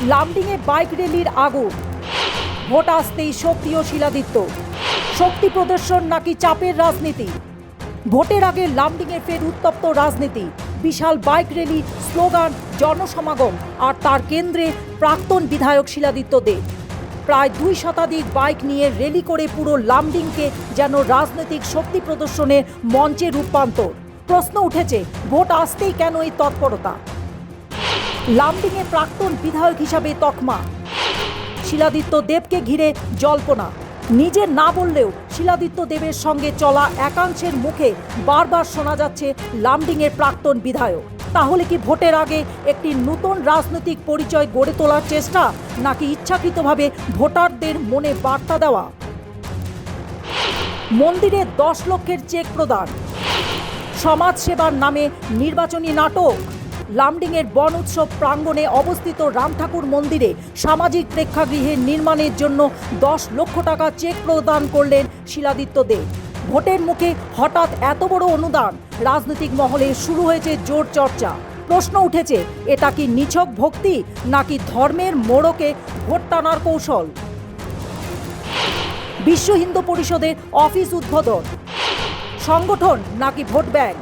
লামডিংয়ে bike র্যালির আগুন, vote আসতেই সক্রিয় শিলাদিত্য। শক্তি প্রদর্শন নাকি চাপের রাজনীতি? ভোটের আগে লামডিংয়ে ফের উত্তপ্ত রাজনীতি। বিশাল বাইক র্যালি, স্লোগান, জনসমাগম, আর তার কেন্দ্রে প্রাক্তন বিধায়ক শিলাদিত্য দেব। প্রায় 2 শতাধিক বাইক নিয়ে র্যালি করে পুরো লামডিংকে যেন রাজনৈতিক শক্তি প্রদর্শনের মঞ্চে রূপান্তর। প্রশ্ন উঠেছে, ভোট আসতেই কেন এই তৎপরতা? লামডিংয়ে প্রাক্তন বিধায়ক হিসাবে তকমা, শিলাদিত্য দেবকে ঘিরে জল্পনা। নিজে না বললেও শিলাদিত্য দেবের সঙ্গে চলা একাংশের মুখে বারবার শোনা যাচ্ছে লামডিংয়ের প্রাক্তন বিধায়ক। তাহলে কি ভোটের আগে একটি নতুন রাজনৈতিক পরিচয় গড়ে তোলার চেষ্টা, নাকি ইচ্ছাকৃতভাবে ভোটারদের মনে বার্তা দেওয়া? মন্দিরে 10 লক্ষের চেক প্রদান, সমাজসেবার নামে নির্বাচনী নাটক। লামডিংয়ের বন উৎসব প্রাঙ্গণে অবস্থিত রামঠাকুর মন্দিরে সামাজিক প্রেক্ষাগৃহের নির্মাণের জন্য 10 লক্ষ টাকা চেক প্রদান করলেন শিলাদিত্য দেব। ভোটের মুখে হঠাৎ এত বড় অনুদান, রাজনৈতিক মহলে শুরু হয়েছে জোর চর্চা। প্রশ্ন উঠেছে, এটা কি নিছক ভক্তি, নাকি ধর্মের মোড়কে ভোট টানার কৌশল? বিশ্ব হিন্দু পরিষদের অফিস উদ্বোধন, সংগঠন নাকি ভোট ব্যাংক?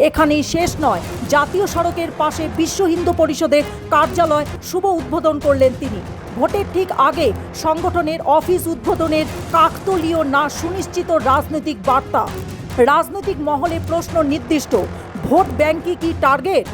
এখানেই শেষ নয়, জাতীয় সড়কের পাশে বিশ্ব হিন্দু পরিষদের কার্যালয় শুভ উদ্বোধন করলেন তিনি। ভোটের ঠিক আগে সংগঠনের অফিস উদ্বোধনের কাকতালীয় না সুনিশ্চিত রাজনৈতিক বার্তা। রাজনৈতিক মহলে প্রশ্ন নির্দিষ্ট, ভোট ব্যাংকই কি টার্গেট?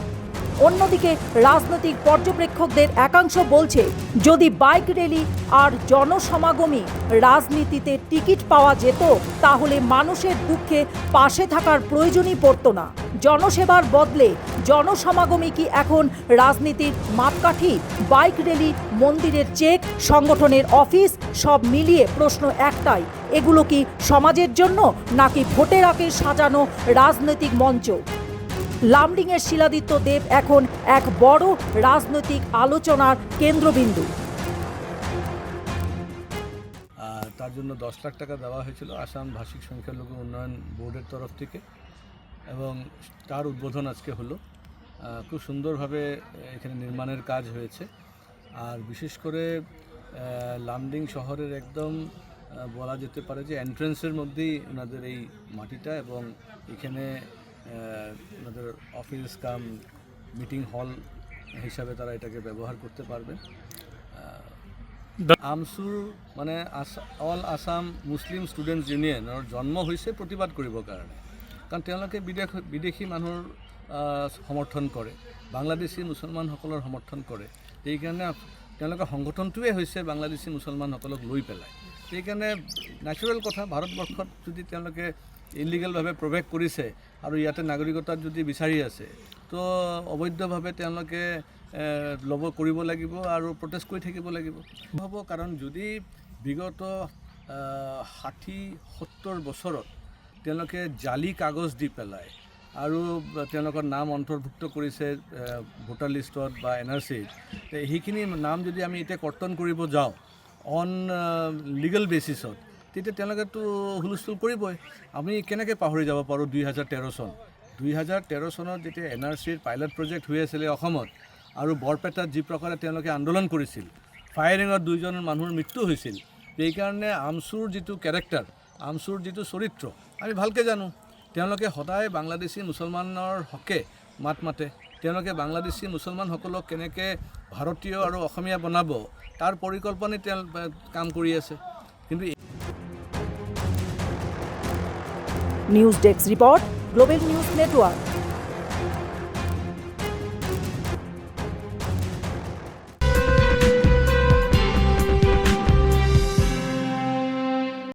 অন্যদিকে রাজনৈতিক পর্যবেক্ষকদের একাংশ বলছে, যদি বাইক র্যালি আর জনসমাগমী রাজনীতিতে টিকিট পাওয়া যেত, তাহলে মানুষের দুঃখে পাশে থাকার প্রয়োজনই পড়তো না। জনসেবার বদলে জনসমাগমী কি এখন রাজনীতির মাপকাঠি? বাইক র্যালি, মন্দিরের চেক, সংগঠনের অফিস, সব মিলিয়ে প্রশ্ন একটাই, এগুলো কি সমাজের জন্য, নাকি ভোটের আগে সাজানো রাজনৈতিক মঞ্চ? লামডিংয়ের শিলাদিত্য দেব এখন এক বড় রাজনৈতিক আলোচনার কেন্দ্রবিন্দু। তার জন্য 10 লাখ টাকা দেওয়া হয়েছিল আসাম ভাষিক সংখ্যালঘু উন্নয়ন বোর্ডের তরফ থেকে, এবং তার উদ্বোধন আজকে হলো। খুব সুন্দরভাবে এখানে নির্মাণের কাজ হয়েছে। আর বিশেষ করে লামডিং শহরের একদম বলা যেতে পারে যে এন্ট্রেন্সের মধ্যেই ওনাদের এই মাটিটা, এবং এখানে ওনাদের অফিস কাম মিটিং হল হিসাবে তারা এটাকে ব্যবহার করতে পারবে। আমসুৰ মানে অল আসাম মুছলিম ষ্টুডেণ্টছ ইউনিয়নৰ জন্ম হৈছে প্ৰতিবাদ কৰিবৰ কাৰণে, কাৰণ তেওঁলোকে বিদেশী মানুহৰ সমৰ্থন কৰে, বাংলাদেশী মুছলমানসকলৰ সমৰ্থন কৰে। সেইকাৰণে তেওঁলোকৰ সংগঠনটোৱে হৈছে বাংলাদেশী মুছলমানসকলক লৈ পেলাই। সেইকাৰণে নেচাৰেল কথা, ভাৰতবৰ্ষত যদি তেওঁলোকে ইলিগেলভাৱে প্ৰৱেশ কৰিছে আৰু ইয়াতে নাগৰিকতা যদি বিচাৰি আছে, তো অবৈধভাৱে তেওঁলোকে কৰিব লাগিব আৰু প্ৰটেষ্ট কৰি থাকিব লাগিব হ'ব। কাৰণ যদি বিগত 60-70 বছৰত তেওঁলোকে জালি কাগজ দি পেলাই আৰু তেওঁলোকৰ নাম অন্তৰ্ভুক্ত কৰিছে ভোটাৰ লিষ্টত বা NRCত, সেইখিনি নাম যদি আমি এতিয়া কৰ্তন কৰিব যাওঁ অন লিগেল বেচিছত, তেতিয়া তেওঁলোকেতো হুলস্থুল কৰিবই। আমি কেনেকৈ পাহৰি যাব পাৰোঁ 2013 চন? 2013 চনত যেতিয়া NRCৰ পাইলট প্ৰজেক্ট হৈ আছিলে অসমত, আৰু বৰপেটাত যি প্ৰকাৰে তেওঁলোকে আন্দোলন কৰিছিল, ফায়াৰিঙত 2জন মানুহৰ মৃত্যু হৈছিল। সেইকাৰণে আমচুৰ যিটো কেৰেক্টাৰ, আমচুৰ যিটো চৰিত্ৰ আমি ভালকৈ জানো। তেওঁলোকে সদায় বাংলাদেশী মুছলমানৰ হকে মাত মাতে। তেওঁলোকে বাংলাদেশী মুছলমানসকলক কেনেকৈ ভাৰতীয় আৰু অসমীয়া বনাব, তাৰ পৰিকল্পনাই কাম কৰি আছে। কিন্তু news desk report, global news network.